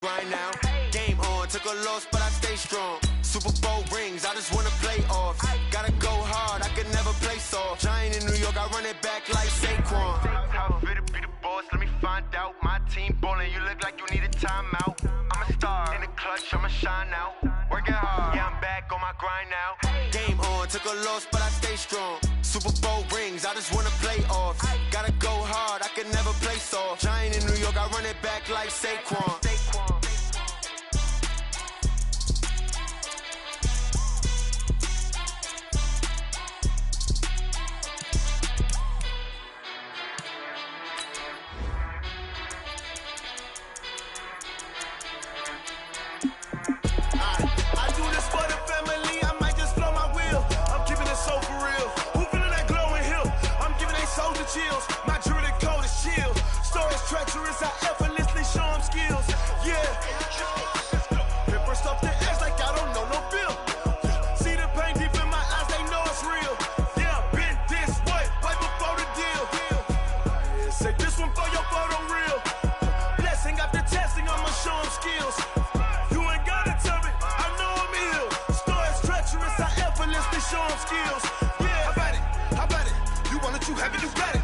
Right now, game on, took a loss, but I stay strong. Super Bowl rings, I just wanna play off. Gotta go hard, I could never play soft. Giant in New York, I run it back like Saquon. How fit to be the boss, let me find out. My team ballin', you look like you need a timeout. I'm a star, in the clutch, I'ma shine out. Working hard, yeah, I'm back on my grind now. Game on, took a loss, but I stay strong. Super Bowl rings, I just wanna play off. Gotta go hard, I could never play soft. Giant in New York, I run it back like Saquon. Chills. My jewelry code is chill. Stories treacherous, I effortlessly show them skills. Yeah. Paper stuff the edge like I don't know no feel. See the pain deep in my eyes, they know it's real. Yeah, been this way, right before the deal. Say this one for your photo real. Blessing after testing, I'ma show them skills. You ain't gotta tell me, I know I'm ill. Stories treacherous, I effortlessly show them skills. Yeah, how about it? You want it, you have it, you got it.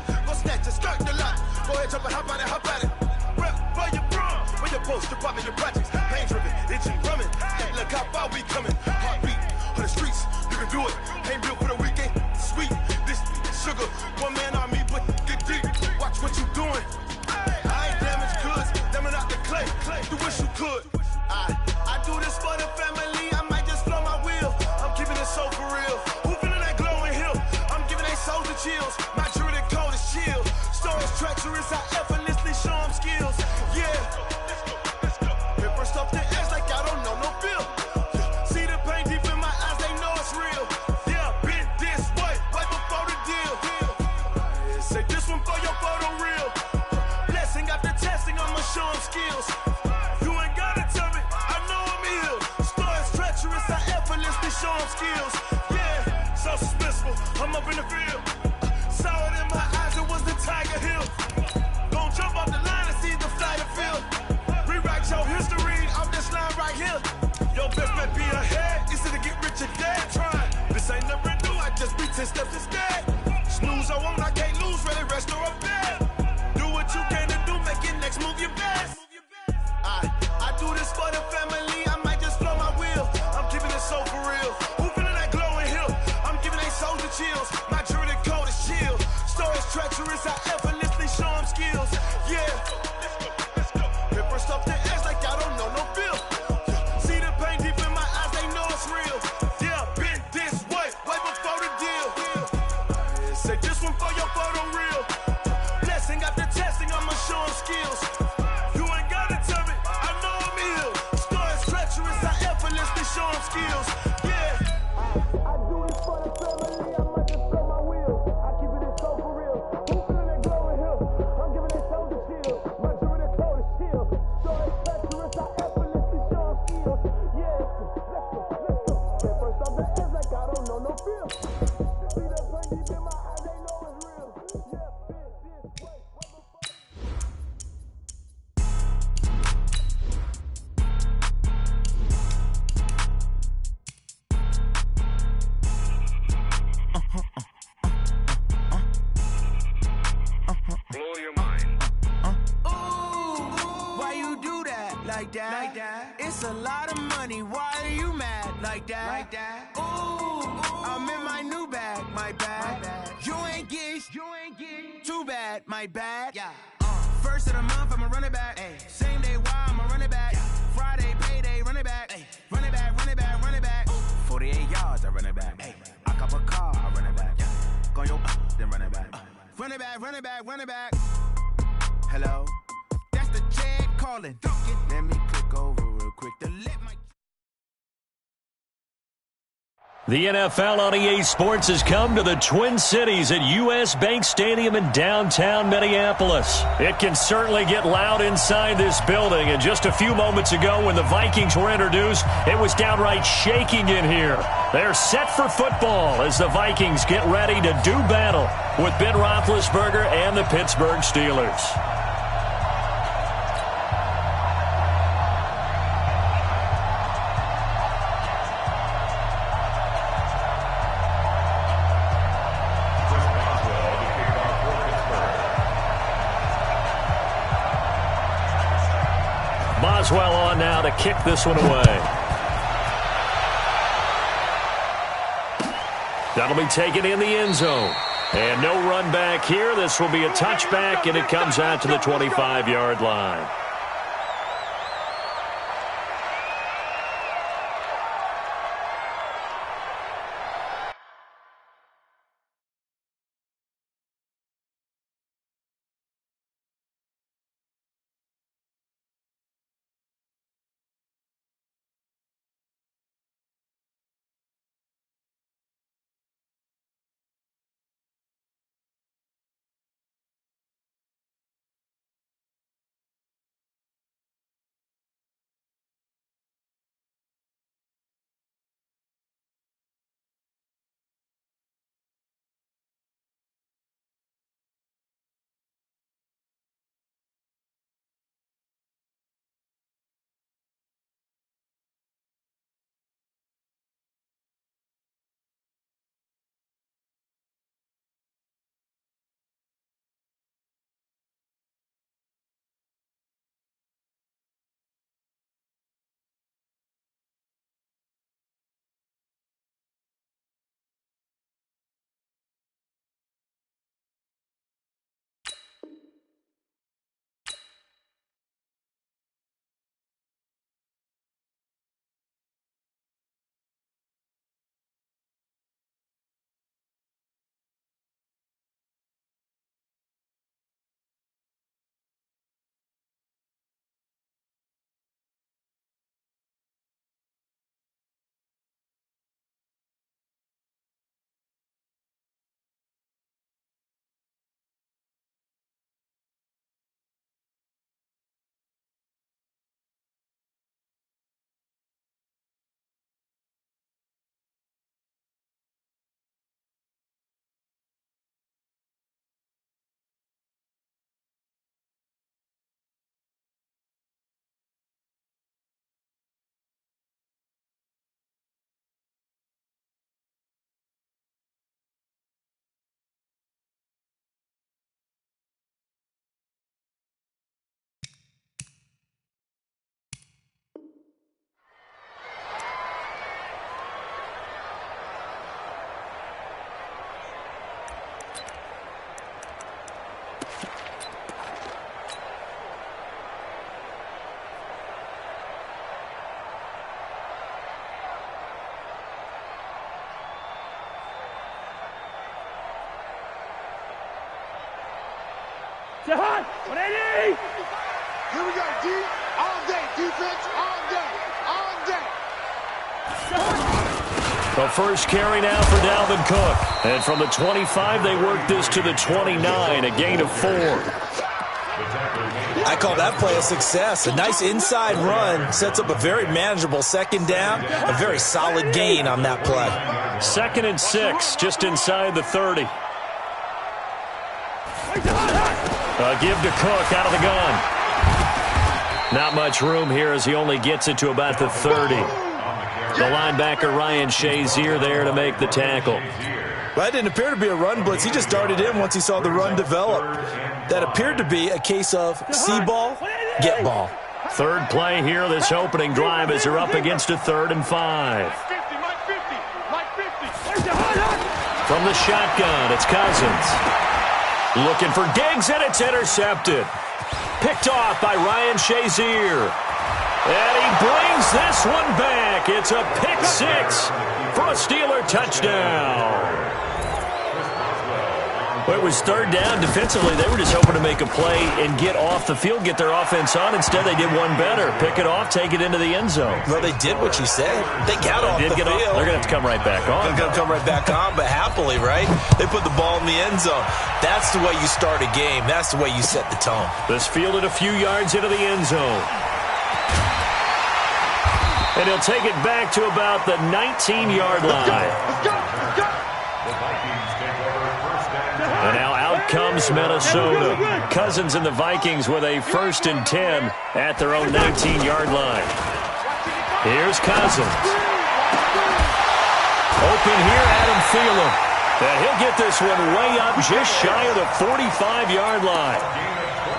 Just start the lot. Go ahead, jump and hop on it, hop at it. Rep for your bro, for your post, your poppin', your projects. Pain driven, itching, drumming. Hey, look how far we coming. Heartbeat for the streets, you can do it. Ain't built for the weekend. Sweet, this sugar, one man army, but get deep. Watch what you doing. I ain't damaged goods, damn it out the clay. You wish you could. I do this for the family. I might just blow my wheel. I'm keeping it so for real. Who feeling that glowing hill? I'm giving they souls the chills. My jewelry code is chill. Stories treacherous, I effortlessly show them skills. Yeah. Paper stuff the edge like I don't know no feel. See the pain deep in my eyes, they know it's real. Yeah, been this way, right before the deal. Say this one for your photo real. Blessing after testing, I'ma show them skills. You ain't gotta tell me, I know I'm ill. Stories treacherous, I effortlessly show them skills. Yeah, so suspenseful, I'm up in the field. Saw it in my eyes, it was the Tiger Hill. Gon' jump off the line and see the flight of field. Rewrite your history off this line right here. Your best bet be ahead, easy to get rich or dead. Trying, this ain't never new, I just be 10 steps instead. Snooze I won't, I can't lose, ready, rest or up bed. Do what you can to do, make your next move your best. I do this for the family, I might just blow my wheel. I'm keeping it so for real. Who feeling that glowing hill? I'm giving they souls the chills. My jewelry code is chill. Stories treacherous, I effortlessly show them skills. Yeah. Paper stuff the edge like I don't know no feel. See the pain deep in my eyes, they know it's real. Yeah, been this way, right before the deal. Say this one for your photo real. Blessing after testing, I'ma show them skills. You ain't gotta tell me, I know I'm ill. Stories treacherous, I effortlessly show them skills. Yeah. I do it for the family, I might just blow my wheel. I keep it so for real. Who feeling that glowing hill? I'm giving it so to chill. My jewelry code is chill. Stories treacherous, I effortlessly show them skills. Yeah, let's go. Paper stuff the edge like I don't know no feel. See the pain deep in my eyes, they know it's real. Yeah, this way, right before. Blow your mind. Why you do that like that? It's a lot of money. Why are you mad like that? Ooh, I'm in my new bag, my bad. You ain't get too bad, my bad. Yeah. First of the month, I'ma run it back. Same day, why I'ma run it back. Friday, payday, run it back. Run it back, run it back, run it back. 48 yards, I run it back. I cop a car, I run it back. Go yo, then run it back. Run it back, run it back, run it back. Hello? That's the Chad calling. Let me click over real quick to let my... The NFL on EA Sports has come to the Twin Cities at US Bank Stadium in downtown Minneapolis. It can certainly get loud inside this building, and just a few moments ago when the Vikings were introduced, it was downright shaking in here. They're set for football as the Vikings get ready to do battle with Ben Roethlisberger and the Pittsburgh Steelers. to kick this one away. That'll be taken in the end zone. And no run back here. This will be a touchback, and it comes out to the 25-yard line. Hot, 180! Here we go, D. All day, defense, all day, all day. The first carry now for Dalvin Cook. And from the 25, they work this to the 29, a gain of 4. I call that play a success. A nice inside run sets up a very manageable second down, a very solid gain on that play. 2nd and 6, just inside the 30. Give to Cook out of the gun. Not much room here as he only gets it to about the 30. The linebacker Ryan Shazier there to make the tackle. Well, that didn't appear to be a run blitz. He just darted in once he saw the run develop. That appeared to be a case of see ball, get ball. Third play here, this opening drive as they're up against a 3rd and 5. From the shotgun, it's Cousins. Looking for Diggs, and it's intercepted. Picked off by Ryan Shazier. And he brings this one back. It's a pick 6 for a Steeler touchdown. Well, it was 3rd down. Defensively, they were just hoping to make a play and get off the field, get their offense on. Instead, they did one better. Pick it off, take it into the end zone. Well, they did what you said. They got off the field. They're going to have to come right back on. They're going to come right back on, but happily, right? They put the ball in the end zone. That's the way you start a game. That's the way you set the tone. This fielded a few yards into the end zone. And he'll take it back to about the 19-yard line. Let's go. And now out comes Minnesota. Cousins and the Vikings with a 1st and 10 at their own 19-yard line. Here's Cousins. Open here, Adam Thielen. And he'll get this one way up just shy of the 45-yard line.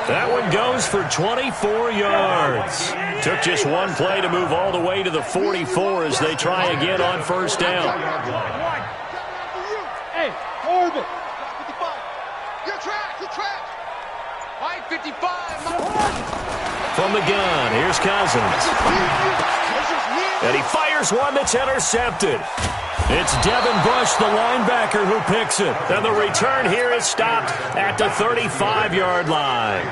That one goes for 24 yards. Took just one play to move all the way to the 44 as they try again on first down. Hey, Orbit. 55. You're trapped. You're trapped. White 55. From the gun, here's Cousins. And he fires one that's intercepted. It's Devin Bush, the linebacker, who picks it. And the return here is stopped at the 35-yard line.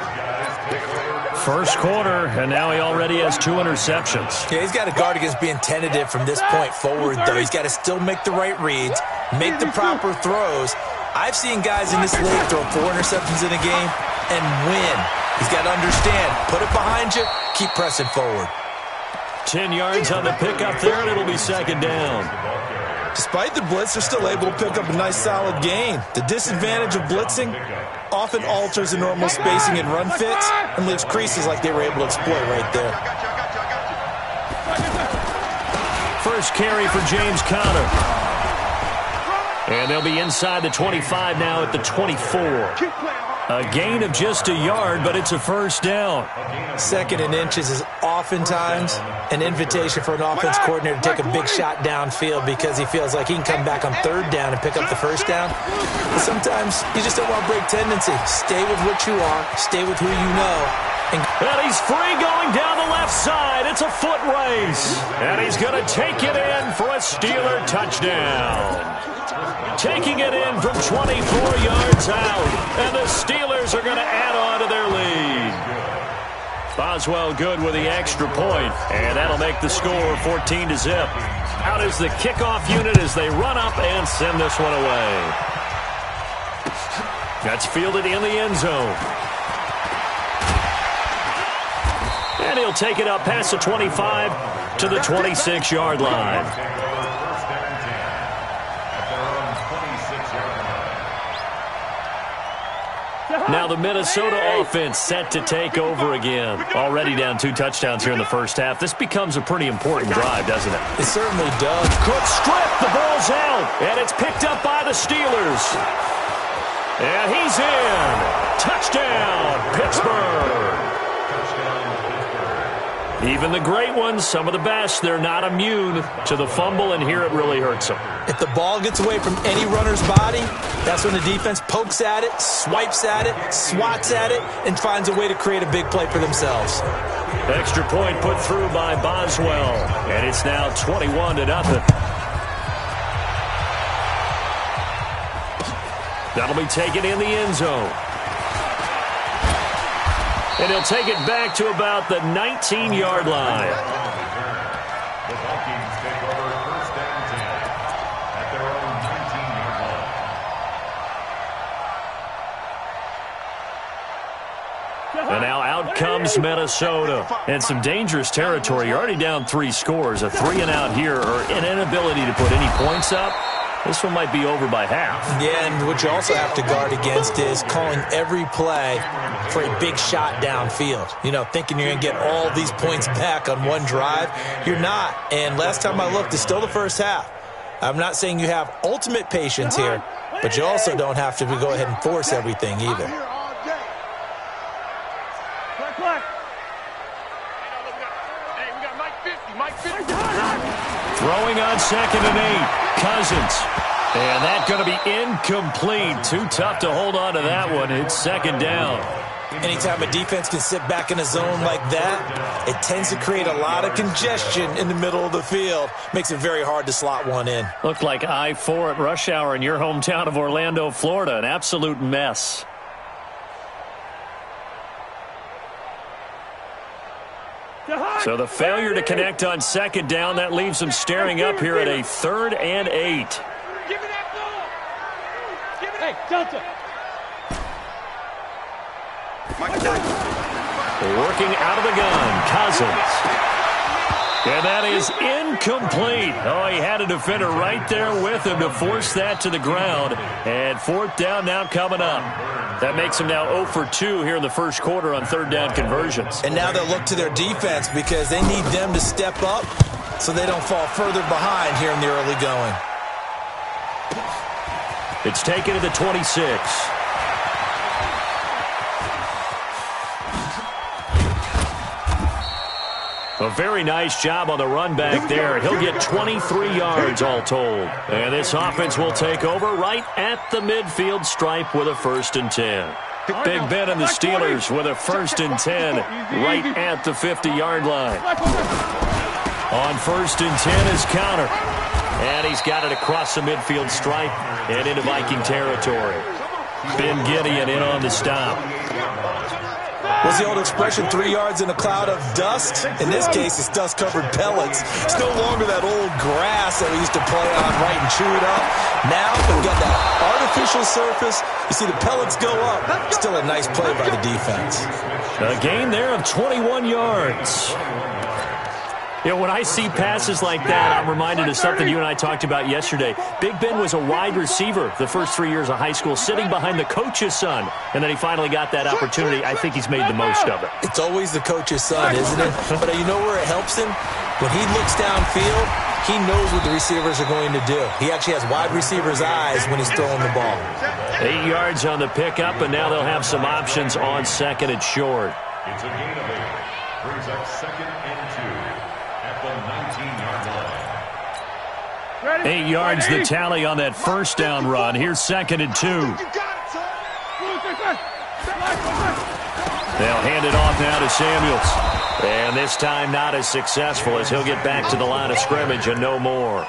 First quarter, and now he already has 2 interceptions. Yeah, he's got to guard against being tentative from this point forward, though. He's got to still make the right reads, make the proper throws. I've seen guys in this league throw 4 interceptions in a game and win. He's got to understand, put it behind you, keep pressing forward. 10 yards on the pickup there, and it'll be second down. Despite the blitz, they're still able to pick up a nice, solid gain. The disadvantage of blitzing often alters the normal spacing and run fits and leaves creases like they were able to exploit right there. First carry for James Conner. And they'll be inside the 25 now at the 24. A gain of just a yard, but it's a first down. Second and inches is oftentimes an invitation for an offense coordinator to take a big shot downfield because he feels like he can come back on third down and pick up the first down. But sometimes you just don't want break tendency. Stay with what you are. Stay with who you know. And he's free going down the left side. It's a foot race. And he's going to take it in for a Steeler touchdown. Taking it in from 24 yards out. And the Steelers are going to add on to their lead. Boswell good with the extra point. And that'll make the score 14-0. Out is the kickoff unit as they run up and send this one away. That's fielded in the end zone. And he'll take it up past the 25 to the 26-yard line. Now the Minnesota offense set to take over again. Already down 2 touchdowns here in the first half. This becomes a pretty important drive, doesn't it? It certainly does. Cook strip. The ball's out. And it's picked up by the Steelers. And he's in. Touchdown, Pittsburgh. Even the great ones, some of the best, they're not immune to the fumble, and here it really hurts them. If the ball gets away from any runner's body, that's when the defense pokes at it, swipes at it, swats at it, and finds a way to create a big play for themselves. Extra point put through by Boswell, and it's now 21-0. That'll be taken in the end zone. And he'll take it back to about the 19-yard line. The Vikings take over first down 10 at their own 19-yard line. And now out comes Minnesota. And some dangerous territory. You're already down 3 scores. A 3-and-out here, or an inability to put any points up. This one might be over by half. Yeah, and what you also have to guard against is calling every play for a big shot downfield. You know, thinking you're going to get all these points back on one drive. You're not. And last time I looked, it's still the first half. I'm not saying you have ultimate patience here, but you also don't have to go ahead and force everything either. Throwing on 2nd and 8. Cousins. And that's going to be incomplete. Too tough to hold on to that one. It's 2nd down. Anytime a defense can sit back in a zone like that, it tends to create a lot of congestion in the middle of the field. Makes it very hard to slot one in. Looked like I-4 at rush hour in your hometown of Orlando, Florida. An absolute mess. So the failure to connect on 2nd down, that leaves them staring up here at a 3rd and 8. Give me that ball. Give me that. Hey, Delta. Working out of the gun, Cousins. And that is incomplete. Oh, he had a defender right there with him to force that to the ground. And 4th down now coming up. That makes them now 0 for 2 here in the first quarter on 3rd down conversions. And now they'll look to their defense because they need them to step up so they don't fall further behind here in the early going. It's taken to the 26. A very nice job on the run back there. He'll get 23 yards all told. And this offense will take over right at the midfield stripe with a 1st and 10. Big Ben and the Steelers with a 1st and 10 right at the 50-yard line. On 1st and 10 is counter. And he's got it across the midfield stripe and into Viking territory. Ben Gideon in on the stop. What's the old expression, 3 yards in a cloud of dust? In this case, it's dust-covered pellets. It's no longer that old grass that we used to play on, right, and chew it up. Now, we've got that artificial surface. You see the pellets go up. Still a nice play by the defense. A gain there of 21 yards. You know, when I see passes like that, I'm reminded of something you and I talked about yesterday. Big Ben was a wide receiver the first 3 years of high school, sitting behind the coach's son, and then he finally got that opportunity. I think he's made the most of it. It's always the coach's son, isn't it? But you know where it helps him? When he looks downfield, he knows what the receivers are going to do. He actually has wide receivers' eyes when he's throwing the ball. 8 yards on the pickup, and now they'll have some options on 2nd and short. It's a gain of 8. Brings up 2nd and 2. At the 19-yard line. 8 yards the tally on that 1st down run. Here's 2nd and 2. They'll hand it off now to Samuels. And this time not as successful as he'll get back to the line of scrimmage and no more.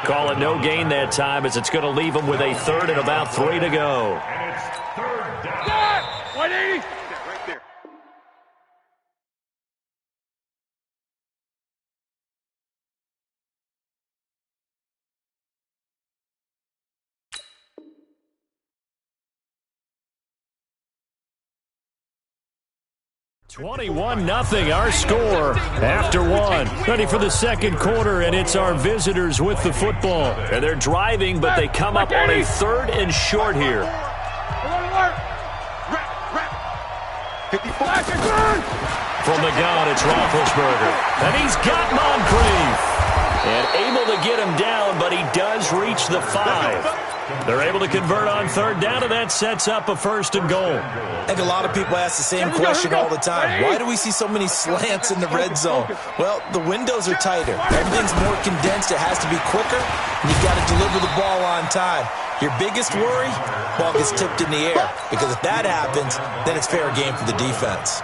Call it no gain that time as it's going to leave him with a 3rd and about 3 to go. And it's 3rd down. 180. Right there. (21-0) our score after 1. Ready for the 2nd quarter, and it's our visitors with the football. And they're driving, but they come up on a 3rd and short here. From the gun, it's Roethlisberger. And he's got Moncrief. And able to get him down, but he does reach the 5. They're able to convert on 3rd down, and that sets up a 1st and goal. I think a lot of people ask the same question all the time. Why do we see so many slants in the red zone? Well, the windows are tighter. Everything's more condensed. It has to be quicker, and you've got to deliver the ball on time. Your biggest worry, ball gets tipped in the air, because if that happens, then it's fair game for the defense.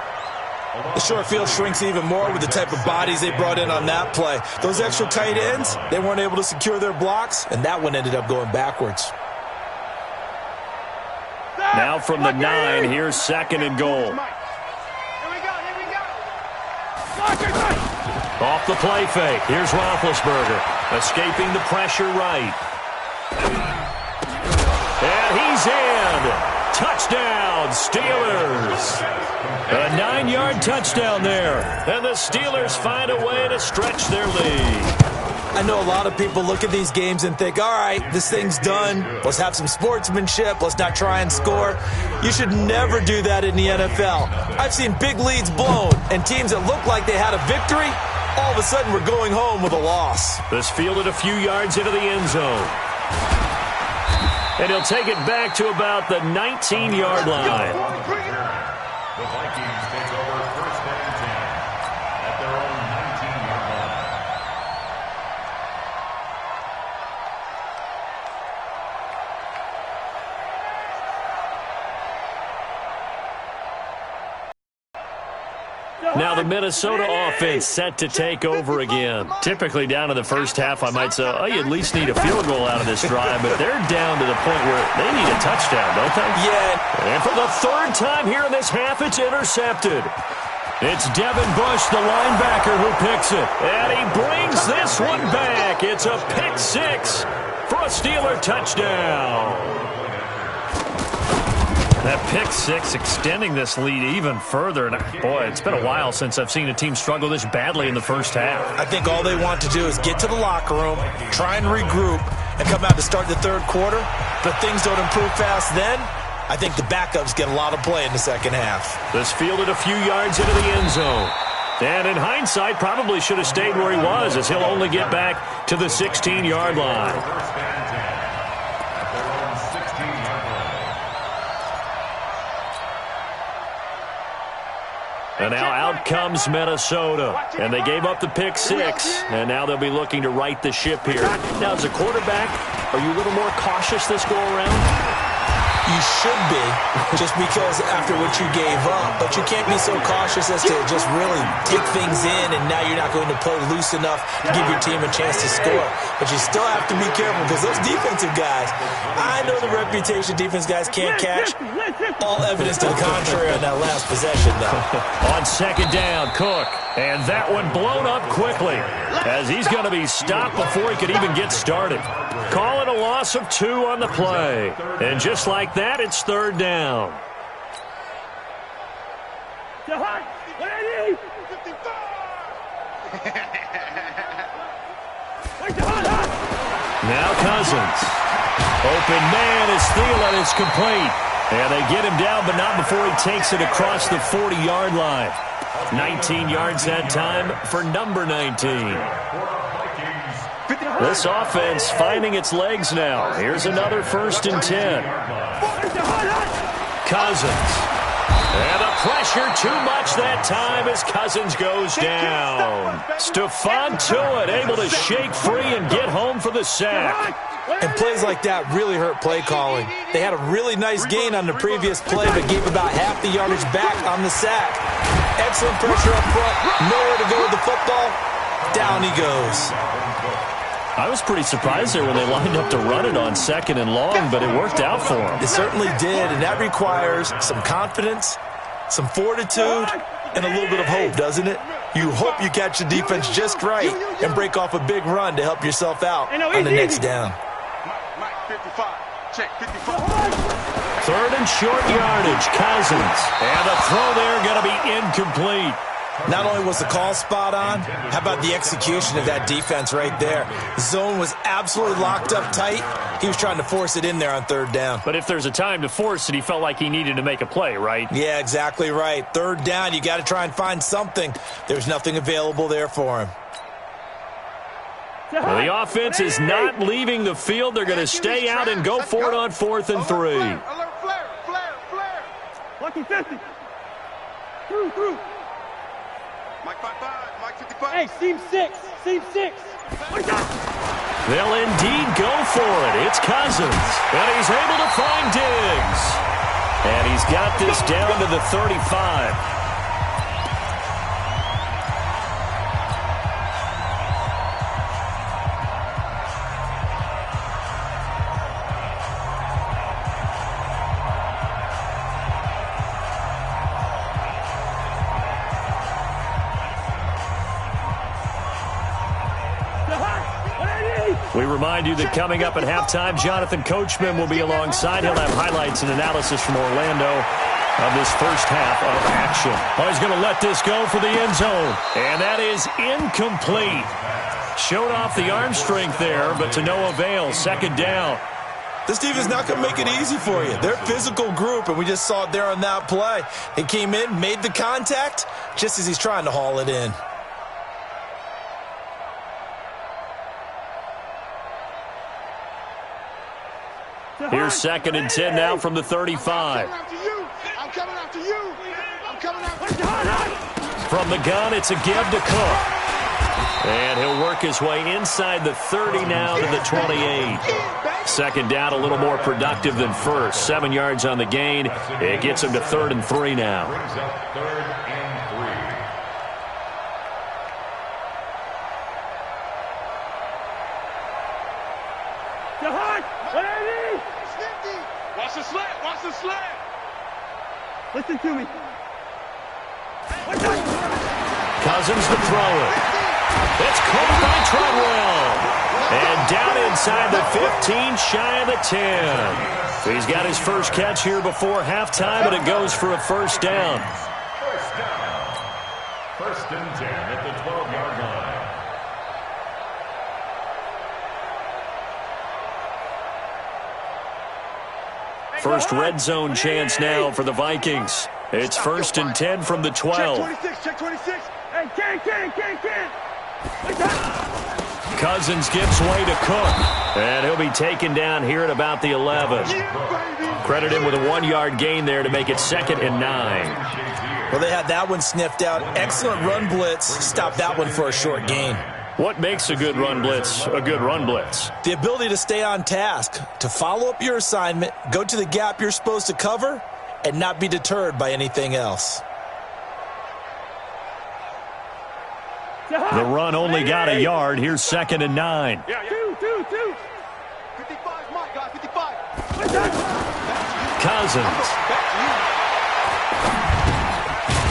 The short field shrinks even more with the type of bodies they brought in on that play. Those extra tight ends, they weren't able to secure their blocks, and that one ended up going backwards. Now from the 9, here's 2nd and goal. Off the play fake, here's Roethlisberger, escaping the pressure right. And he's in. Touchdown, Steelers. A 9-yard touchdown there. And the Steelers find a way to stretch their lead. I know a lot of people look at these games and think, all right, this thing's done. Let's have some sportsmanship. Let's not try and score. You should never do that in the NFL. I've seen big leads blown, and teams that look like they had a victory, all of a sudden we're going home with a loss. This fielded a few yards into the end zone. And he'll take it back to about the 19-yard line. The Vikings take over 1st and 10 at their own 19-yard line. Now the Minnesota offense set to take over again. Typically down in the first half, I might say, oh, you at least need a field goal out of this drive, but they're down to the point where they need a touchdown, don't they? Yeah. And for the 3rd time here in this half, it's intercepted. It's Devin Bush, the linebacker, who picks it. And he brings this one back. It's a pick 6 for a Steeler touchdown. That pick 6 extending this lead even further. And boy, it's been a while since I've seen a team struggle this badly in the first half. I think all they want to do is get to the locker room, try and regroup, and come out to start the 3rd quarter. But things don't improve fast then. I think the backups get a lot of play in the 2nd half. This fielded a few yards into the end zone. And in hindsight, probably should have stayed where he was, as he'll only get back to the 16-yard line. 1st and 10 at their own 16-yard line. And now out comes Minnesota. And they gave up the pick 6, and now they'll be looking to right the ship here. Now, as a quarterback, are you a little more cautious this go-around? You should be, just because after what you gave up. But you can't be so cautious as to just really take things in, and now you're not going to play loose enough to give your team a chance to score. But you still have to be careful, because those defensive guys, I know the reputation defense guys can't catch. All evidence to the contrary on that last possession, though. On second down, Cook. And that one blown up quickly, as he's going to be stopped before he could even get started. Call it a loss of 2 on the play. And just like that, it's third down. Now Cousins. Open man is Thielen. It's complete. And they get him down, but not before he takes it across the 40-yard line. 19 yards that time for number 19. This offense finding its legs now. Here's another 1st and 10. Cousins. And the pressure too much that time as Cousins goes down. Stephon Tuitt able to shake free and get home for the sack. And plays like that really hurt play calling. They had a really nice gain on the previous play, but gave about half the yardage back on the sack. Excellent pressure up front. Nowhere to go with the football. Down he goes. I was pretty surprised there when they lined up to run it on 2nd and long, but it worked out for them. It certainly did, and that requires some confidence, some fortitude, and a little bit of hope, doesn't it? You hope you catch the defense just right and break off a big run to help yourself out on the next down. 3rd and short yardage, Cousins. And the throw there going to be incomplete. Not only was the call spot on, how about the execution of that defense right there? The zone was absolutely locked up tight. He was trying to force it in there on 3rd down. But if there's a time to force it, he felt like he needed to make a play, right? Yeah, exactly right. 3rd down, you got to try and find something. There's nothing available there for him. Well, the offense is not leaving the field. They're going to stay out and go for it on 4th and 3. Lucky 50. Through. Mike 55, Mike 55. Hey, seam 6. They'll indeed go for it. It's Cousins. And he's able to find Diggs. And he's got this down to the 35. We remind you that coming up at halftime, Jonathan Coachman will be alongside. He'll have highlights and analysis from Orlando of this first half of action. Oh, he's going to let this go for the end zone. And that is incomplete. Showed off the arm strength there, but to no avail. 2nd down. This defense not going to make it easy for you. They're a physical group, and we just saw it there on that play. He came in, made the contact, just as he's trying to haul it in. Here's 2nd and 10 now from the 35. I'm coming after you. From the gun, it's a give to Cook. And he'll work his way inside the 30 now to the 28. 2nd down, a little more productive than first. 7 yards on the gain. It gets him to 3rd and 3 now. Watch the slant. Listen to me. Cousins to throw it. It's caught by Treadwell. And down inside the 15, shy of the 10. He's got his first catch here before halftime, and it goes for a 1st down. 1st and 10 at the 12-yard line. First red zone chance now for the Vikings. It's 1st and 10 from the 12. Check 26. Hey, can. Cousins gives way to Cook. And he'll be taken down here at about the 11. Credit him with a 1-yard gain there to make it 2nd and 9. Well, they had that one sniffed out. Excellent run blitz. Stopped that one for a short gain. What makes a good run blitz a good run blitz? The ability to stay on task, to follow up your assignment, go to the gap you're supposed to cover, and not be deterred by anything else. The run only got a yard. Here's 2nd and 9. Yeah. 2. 55, my guy, 55. Cousins.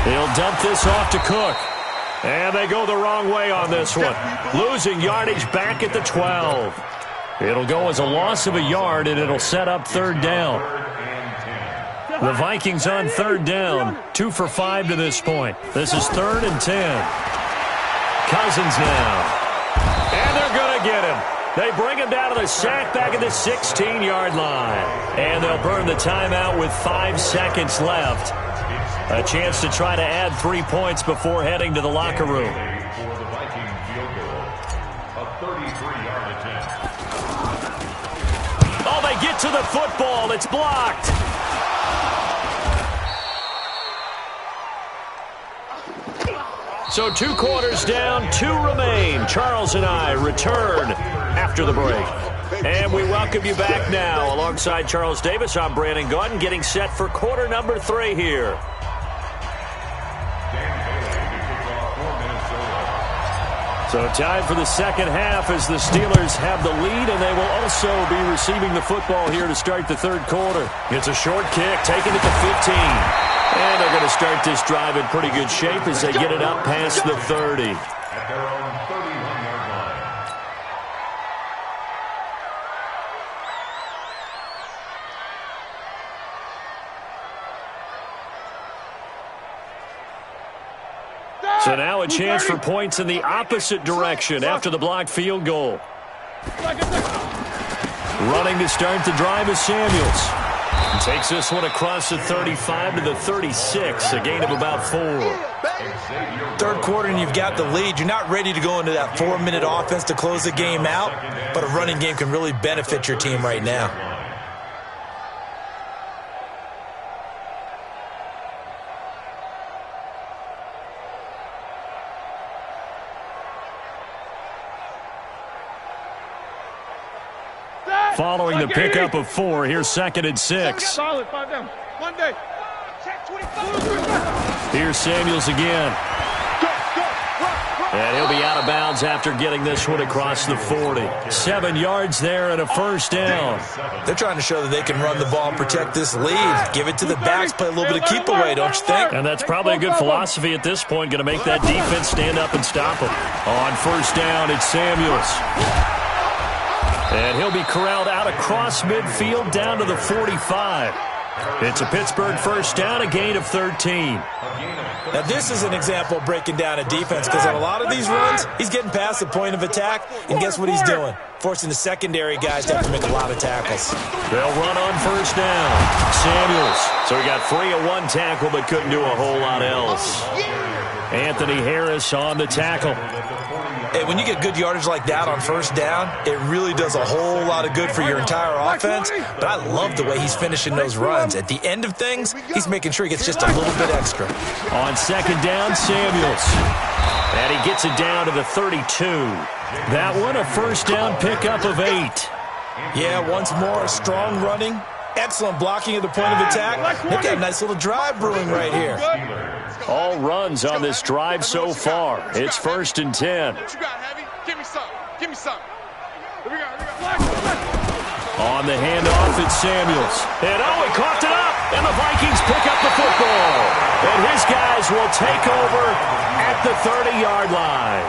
He'll dump this off to Cook. And they go the wrong way on this one. Losing yardage back at the 12. It'll go as a loss of a yard, and it'll set up 3rd down. The Vikings on 3rd down. 2 for 5 to this point. This is 3rd and 10. Cousins now. And they're going to get him. They bring him down to the sack back at the 16-yard line. And they'll burn the timeout with 5 seconds left. A chance to try to add 3 points before heading to the locker room. For the Viking field goal, a 33-yard attempt. Oh, they get to the football. It's blocked. So 2 quarters down, 2 remain. Charles and I return after the break. And we welcome you back now. Alongside Charles Davis, I'm Brandon Gaudin, getting set for quarter number 3 here. So time for the second half as the Steelers have the lead, and they will also be receiving the football here to start the 3rd quarter. It's a short kick, taking it to 15. And they're going to start this drive in pretty good shape as they get it up past the 30. At their own 31-yard line. So now a chance for points in the opposite direction after the blocked field goal. Running to start the drive is Samuels. Takes this one across the 35 to the 36, a gain of about 4. 3rd quarter and you've got the lead. You're not ready to go into that 4-minute offense to close the game out, but a running game can really benefit your team right now. Following the pickup of 4, here's 2nd and 6. Solid, 5 down. Monday. Here's Samuels again. And he'll be out of bounds after getting this one across the 40. 7 yards there and a 1st down. They're trying to show that they can run the ball and protect this lead. Give it to the backs, play a little bit of keep away, don't you think? And that's probably a good philosophy at this point, going to make that defense stand up and stop them. On 1st down, it's Samuels. And he'll be corralled out across midfield down to the 45. It's a Pittsburgh 1st down, a gain of 13. Now, this is an example of breaking down a defense because on a lot of these runs, he's getting past the point of attack, and guess what he's doing? Forcing the secondary guys to have to make a lot of tackles. They'll run on 1st down. Samuels. So he got 3 of 1 tackle, but couldn't do a whole lot else. Anthony Harris on the tackle. Hey, when you get good yardage like that on 1st down, it really does a whole lot of good for your entire offense. But I love the way he's finishing those runs. At the end of things, he's making sure he gets just a little bit extra. On 2nd down, Samuels. And he gets it down to the 32. That one, a 1st down pickup of 8. Yeah, once more, strong running. Excellent blocking at the point of attack. They've got a nice little drive brewing right here. All runs on this drive so far. It's 1st and 10. What you got, Heavy? Give me some. Give me some. Here we go. On the handoff, it's Samuels. And oh, he coughed it up. And the Vikings pick up the football. And his guys will take over at the 30-yard line.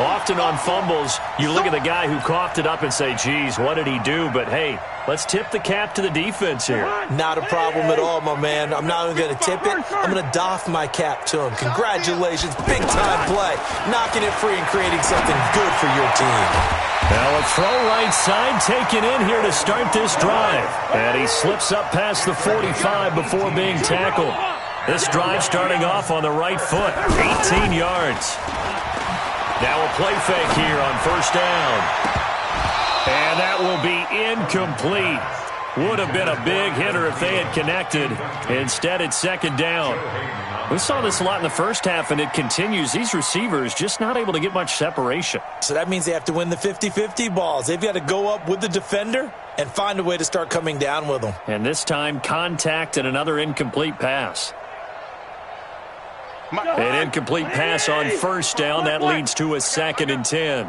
Often on fumbles, you look at the guy who coughed it up and say, geez, what did he do? But, hey, let's tip the cap to the defense here. Not a problem at all, my man. I'm not even going to tip it. I'm going to doff my cap to him. Congratulations. Big-time play. Knocking it free and creating something good for your team. Now a throw right side taken in here to start this drive. And he slips up past the 45 before being tackled. This drive starting off on the right foot. 18 yards. Now a play fake here on 1st down. And that will be incomplete. Would have been a big hitter if they had connected. Instead, it's second down. We saw this a lot in the first half, and it continues. These receivers just not able to get much separation. So that means they have to win the 50-50 balls. They've got to go up with the defender and find a way to start coming down with them. And this time, contact and another incomplete pass. An incomplete pass on first down. That leads to a 2nd and 10.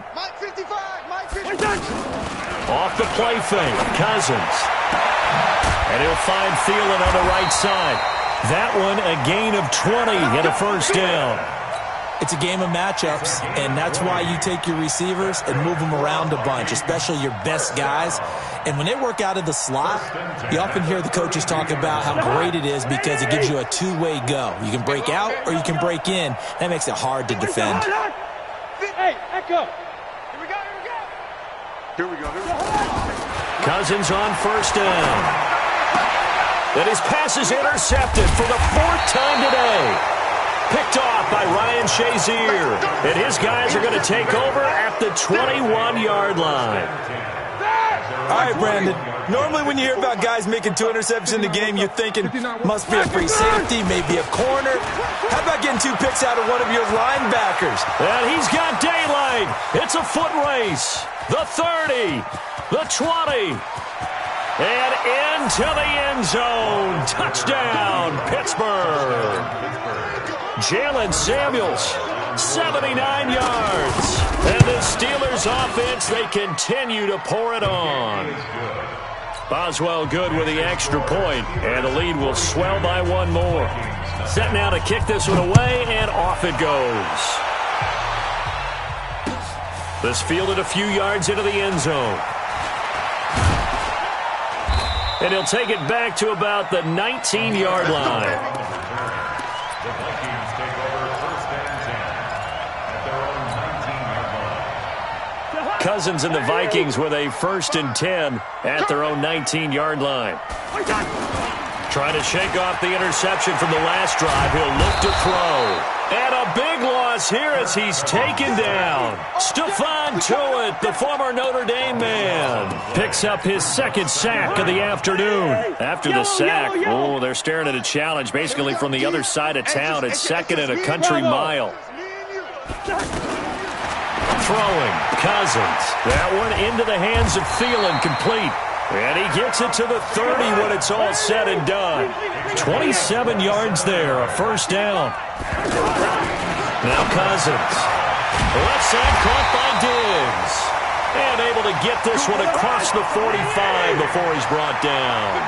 Off the play fake, Cousins. And he'll find Thielen on the right side. That one, a gain of 20 and a first down. It's a game of matchups, and that's why you take your receivers and move them around a bunch, especially your best guys. And when they work out of the slot, you often hear the coaches talk about how great it is because it gives you a two-way go. You can break out or you can break in. That makes it hard to defend. Hey, Echo. Here we go. Cousins on first down. And his pass is intercepted for the 4th time today. Picked off by Ryan Shazier. And his guys are going to take over at the 21-yard line. All right, Brandon. Normally when you hear about guys making 2 interceptions in the game, you're thinking must be a free safety, maybe a corner. How about getting 2 picks out of one of your linebackers? And he's got daylight. It's a foot race. The 30, the 20. And into the end zone. Touchdown, Pittsburgh. Jalen Samuels, 79 yards. And the Steelers offense, they continue to pour it on. Boswell good with the extra point, and the lead will swell by 1 more. Set now to kick this one away, and off it goes. This fielded a few yards into the end zone. And he'll take it back to about the 19-yard line. The Vikings take over 1st and 10 at their own 19-yard line. Cousins and the Vikings with a 1st and 10 at their own 19-yard line. Trying to shake off the interception from the last drive. He'll look to throw. And a big loss here as he's taken down. Stephon Tuitt, the former Notre Dame man, picks up his 2nd sack of the afternoon. After the sack, they're staring at a challenge basically from the other side of town. It's 2nd and a country mile. Throwing, Cousins. That one into the hands of Thielen, complete. And he gets it to the 30 when it's all said and done. 27 yards there, a first down. Now Cousins. Left side caught by Diggs. And able to get this one across the 45 before he's brought down.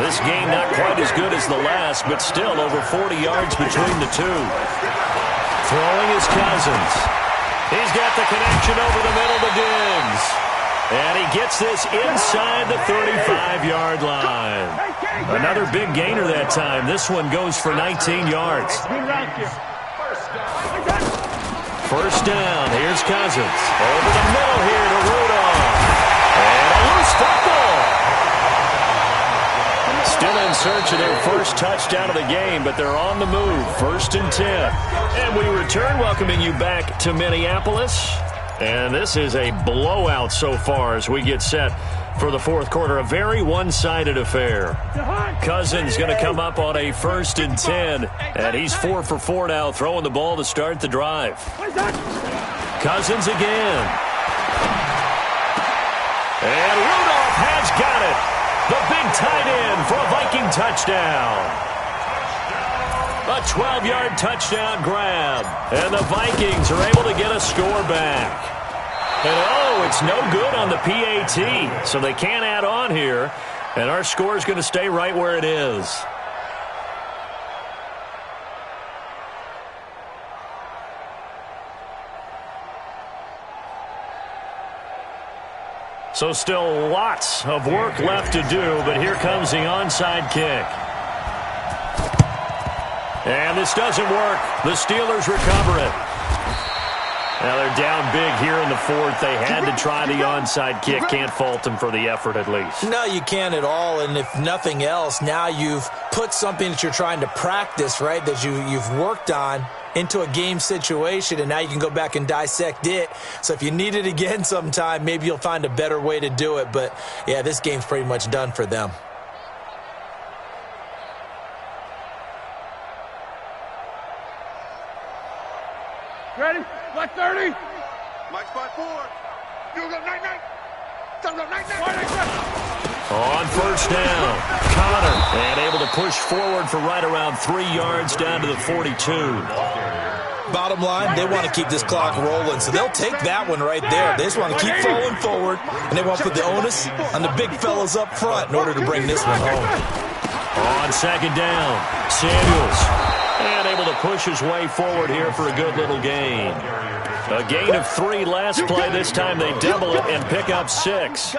This game not quite as good as the last, but still over 40 yards between the two. Throwing is Cousins. He's got the connection over the middle to Diggs. And he gets this inside the 35-yard line. Another big gainer that time. This one goes for 19 yards. First down. Here's Cousins. Over the middle here to Rudolph. And a loose football. Still in search of their first touchdown of the game, but they're on the move. 1st and 10. And we return, welcoming you back to Minneapolis. And this is a blowout so far as we get set for the 4th quarter. A very one-sided affair. Cousins going to come up on a 1st and 10. And he's 4 for 4 now, throwing the ball to start the drive. Cousins again. And Rudolph has got it. The big tight end for a Viking touchdown. A 12-yard touchdown grab. And the Vikings are able to get a score back. And it's no good on the PAT. So they can't add on here. And our score is going to stay right where it is. So still lots of work left to do, but here comes the onside kick. And this doesn't work. The Steelers recover it. Now they're down big here in the fourth. They had to try the onside kick. Can't fault them for the effort at least. No, you can't at all. And if nothing else, now you've put something that you're trying to practice, right, that you've worked on into a game situation, and now you can go back and dissect it. So if you need it again sometime, maybe you'll find a better way to do it. But, yeah, this game's pretty much done for them. Ready? Black 30. Mike's 5-4. You go night-night. Tell them night-night. On first down, Connor, and able to push forward for right around 3 yards down to the 42. Bottom line, they want to keep this clock rolling, so they'll take that one right there. They just want to keep falling forward, and they want to put the onus on the big fellas up front in order to bring this one home. On second down, Samuels, and able to push his way forward here for a good little gain. A gain of 3 last play. This time they double it and pick up 6.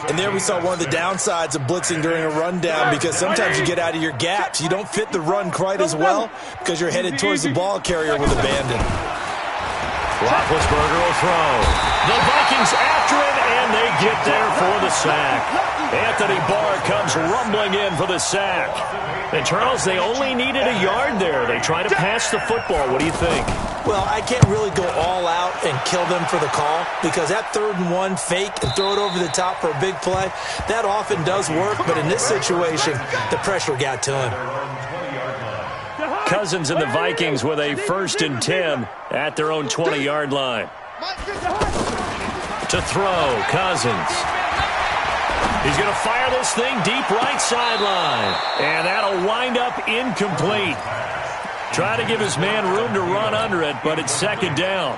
And there we saw one of the downsides of blitzing during a rundown, because sometimes you get out of your gaps. You don't fit the run quite as well because you're headed towards the ball carrier with abandon. Roethlisberger will throw. The Vikings after him, and they get there for the sack. Anthony Barr comes rumbling in for the sack. And, Charles, they only needed a yard there. They try to pass the football. What do you think? Well, I can't really go all out and kill them for the call, because that 3rd and 1 fake and throw it over the top for a big play, that often does work. But in this situation, the pressure got to him. Cousins and the Vikings with a 1st and 10 at their own 20-yard line. To throw, Cousins. He's going to fire this thing deep right sideline. And that'll wind up incomplete. Try to give his man room to run under it, but it's 2nd down.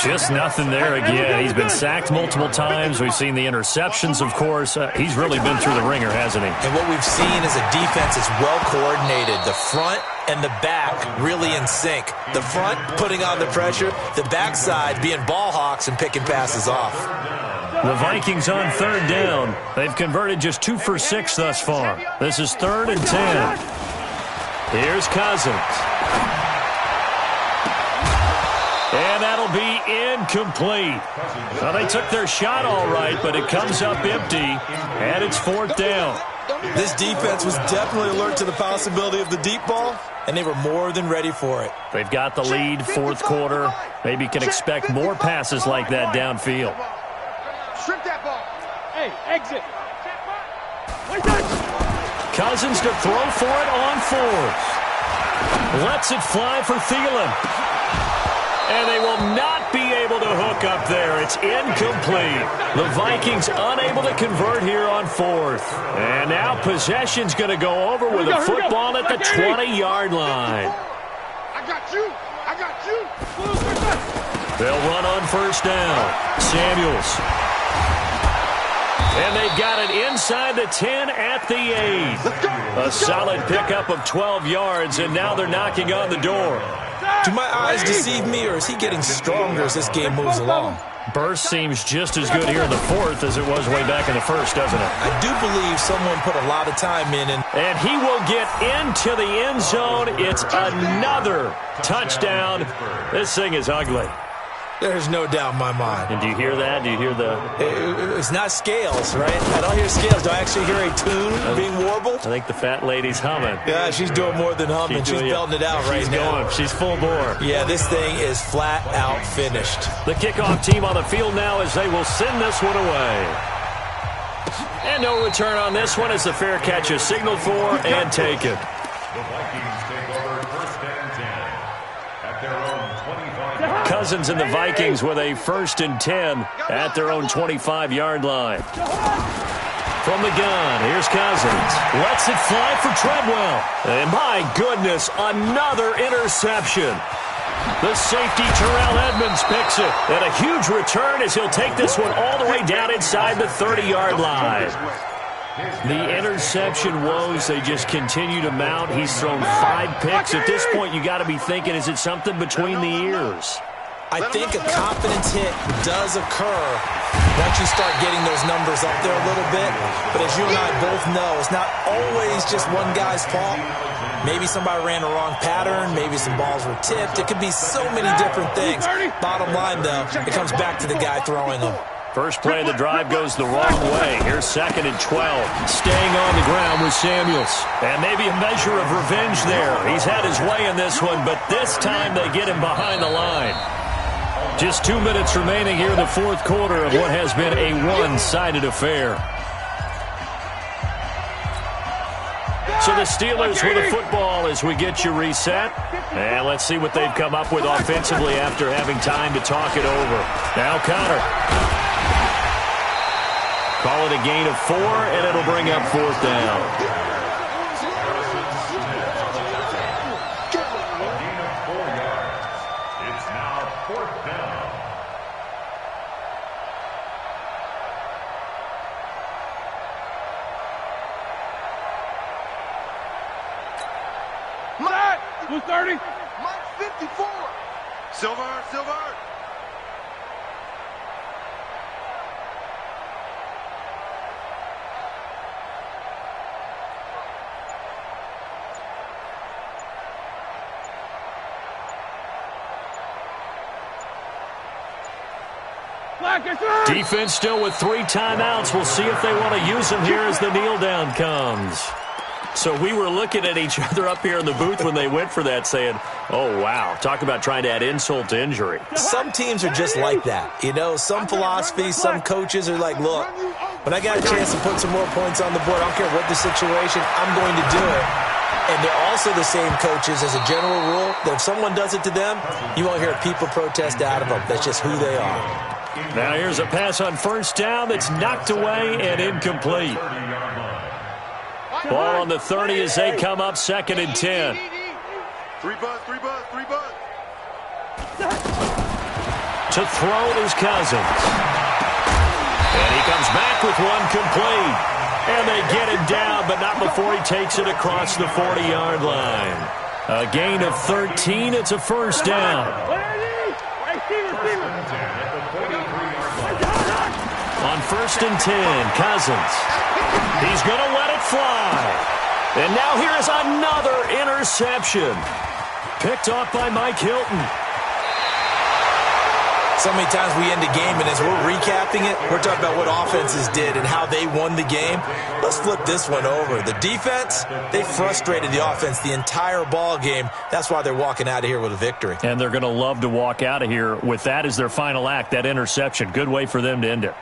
Just nothing there again. He's been sacked multiple times. We've seen the interceptions, of course. He's really been through the ringer, hasn't he? And what we've seen is a defense that's well coordinated. The front and the back really in sync. The front putting on the pressure, the backside being ball hawks and picking passes off. The Vikings on 3rd down. They've converted just 2 for 6 thus far. This is 3rd and 10. Here's Cousins. And that'll be incomplete. Well, they took their shot all right, but it comes up empty, and it's 4th down. This defense was definitely alert to the possibility of the deep ball, and they were more than ready for it. They've got the lead, 4th quarter. Maybe can expect more passes like that downfield. Strip that ball. Hey, exit. Cousins to throw for it on 4th. Lets it fly for Thielen. And they will not be able to hook up there. It's incomplete. The Vikings unable to convert here on 4th. And now possession's going to go over with a football at the 20-yard line. I got you. I got you. They'll run on 1st down. Samuels. And they've got it inside the 10 at the 8. A solid pickup of 12 yards, and now they're knocking on the door. Do my eyes deceive me, or is he getting stronger as this game moves along? Burst seems just as good here in the 4th as it was way back in the 1st, doesn't it? I do believe someone put a lot of time in. And he will get into the end zone. It's another touchdown. This thing is ugly. There's no doubt in my mind. And do you hear that? Do you hear the... It's not scales, right? I don't hear scales. Do I actually hear a tune being warbled? I think the fat lady's humming. Yeah, she's doing more than humming. She's belting it out right now. Going. She's full bore. Yeah, this thing is flat out finished. The kickoff team on the field now as they will send this one away. And no return on this one as the fair catch is signaled for and taken. The Vikings take over 1st and 10 at their own 25. Cousins and the Vikings with a 1st and 10 at their own 25-yard line. From the gun, here's Cousins. Lets it fly for Treadwell. And my goodness, another interception. The safety, Terrell Edmonds, picks it. And a huge return as he'll take this one all the way down inside the 30-yard line. The interception woes, they just continue to mount. He's thrown 5 picks. At this point, you got to be thinking, is it something between the ears? I think a confidence hit does occur once you start getting those numbers up there a little bit. But as you and I both know, it's not always just one guy's fault. Maybe somebody ran a wrong pattern. Maybe some balls were tipped. It could be so many different things. Bottom line, though, it comes back to the guy throwing them. First play of the drive goes the wrong way. Here's 2nd and 12. Staying on the ground with Samuels. And maybe a measure of revenge there. He's had his way in this one, but this time they get him behind the line. Just 2 minutes remaining here in the fourth quarter of what has been a one-sided affair. So the Steelers with the football as we get you reset. And let's see what they've come up with offensively after having time to talk it over. Now Connor. Call it a gain of 4, and it'll bring up 4th down. A gain of 4 yards. It's now 4th down. Mike! 230. Mike 54. Silver. Defense still with 3 timeouts. We'll see if they want to use them here as the kneel down comes. So we were looking at each other up here in the booth when they went for that saying, oh, wow, talk about trying to add insult to injury. Some teams are just like that. You know, some philosophies, some coaches are like, look, when I got a chance to put some more points on the board, I don't care what the situation, I'm going to do it. And they're also the same coaches as a general rule that if someone does it to them, you won't hear people protest out of them. That's just who they are. Now here's a pass on 1st down that's knocked away and incomplete. Ball on the 30 as they come up 2nd and 10. 3 buzz. To throw is Cousins. And he comes back with one complete. And they get him down, but not before he takes it across the 40-yard line. A gain of 13. It's a 1st down. On 1st and 10, Cousins. He's going to let it fly. And now here's another interception. Picked off by Mike Hilton. So many times we end a game, and as we're recapping it, we're talking about what offenses did and how they won the game. Let's flip this one over. The defense, they frustrated the offense the entire ball game. That's why they're walking out of here with a victory. And they're going to love to walk out of here with that as their final act, that interception. Good way for them to end it.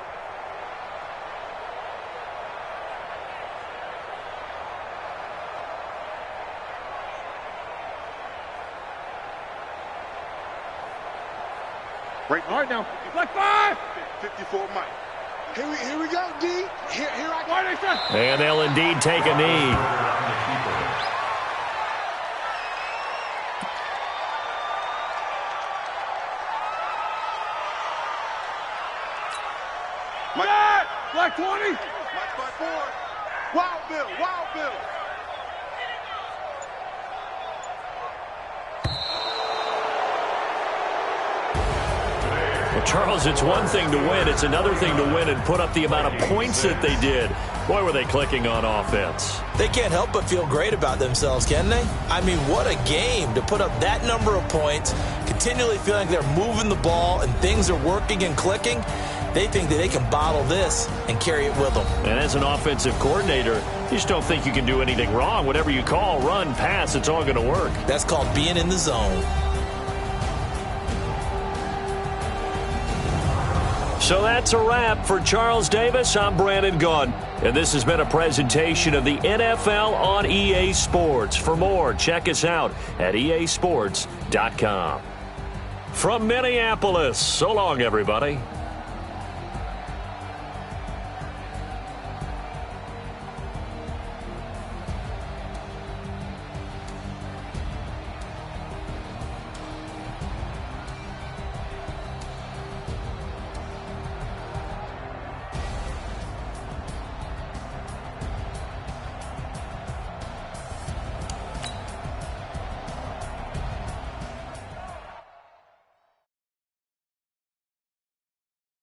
All right, now. Black 5. 54, Mike. Here we go, D. Here I go. And they'll indeed take a knee. Mike. Black 20. Mike by 4. Wild Bill. Well, Charles, it's one thing to win. It's another thing to win and put up the amount of points that they did. Boy, were they clicking on offense. They can't help but feel great about themselves, can they? I mean, what a game to put up that number of points, continually feeling like they're moving the ball and things are working and clicking. They think that they can bottle this and carry it with them. And as an offensive coordinator, you just don't think you can do anything wrong. Whatever you call, run, pass, it's all going to work. That's called being in the zone. So that's a wrap for Charles Davis. I'm Brandon Gaudin, and this has been a presentation of the NFL on EA Sports. For more, check us out at easports.com. From Minneapolis, so long, everybody.